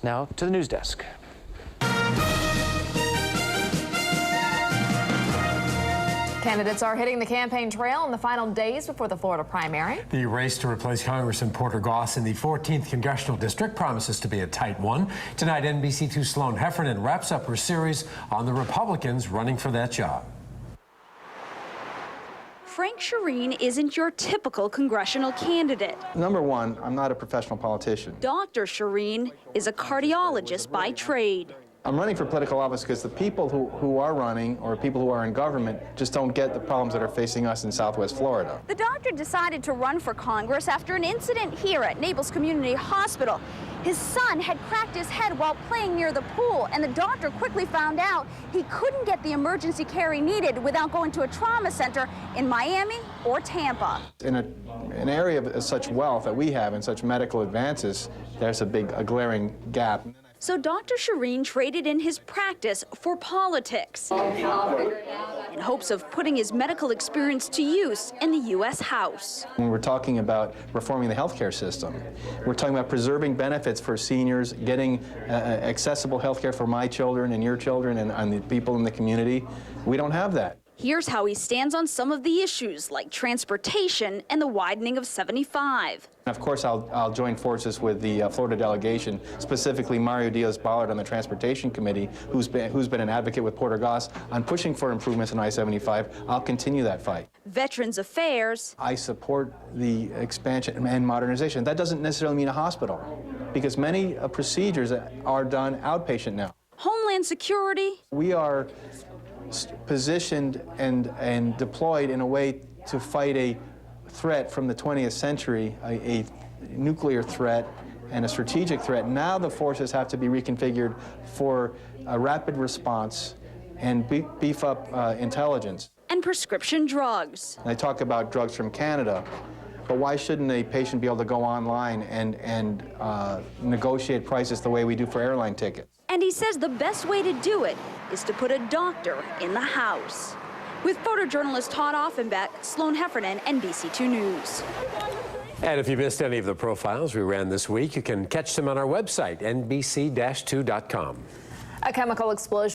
Now to the news desk. Candidates are hitting the campaign trail in the final days before the Florida primary. The race to replace Congressman Porter Goss in the 14th Congressional District promises to be a tight one. Tonight, NBC-2 Sloan Heffernan wraps up her series on the Republicans running for that job. Frank Schwerin isn't your typical congressional candidate. Number one, I'm not a professional politician. Dr. Schwerin is a cardiologist by trade. I'm running for political office because the people who are running, or people who are in government, just don't get the problems that are facing us in Southwest Florida. The doctor decided to run for Congress after an incident here at Naples Community Hospital. His son had cracked his head while playing near the pool, and the doctor quickly found out he couldn't get the emergency care he needed without going to a trauma center in Miami or Tampa. In an area of such wealth that we have and such medical advances, there's a glaring gap. So Dr. Schwerin traded in his practice for politics in hopes of putting his medical experience to use in the U.S. House. When we're talking about reforming the healthcare system, we're talking about preserving benefits for seniors, getting accessible healthcare for my children and your children and the people in the community. We don't have that. Here's how he stands on some of the issues like transportation and the widening of 75. Of course, I'll join forces with the Florida delegation, specifically Mario Diaz-Balart on the Transportation Committee, who's been an advocate with Porter Goss on pushing for improvements in I-75. I'll continue that fight. Veterans Affairs. I support the expansion and modernization. That doesn't necessarily mean a hospital, because many procedures are done outpatient now. Homeland Security. We are positioned and deployed in a way to fight a threat from the 20th century, a nuclear threat and a strategic threat. Now the forces have to be reconfigured for a rapid response and beef up intelligence. And prescription drugs. I talk about drugs from Canada, but why shouldn't a patient be able to go online and negotiate prices the way we do for airline tickets? And he says the best way to do it is to put a doctor in the House. With photojournalist Todd Offenbeck, Sloan Heffernan, NBC2 News. And if you missed any of the profiles we ran this week, you can catch them on our website, nbc-2.com. A chemical explosion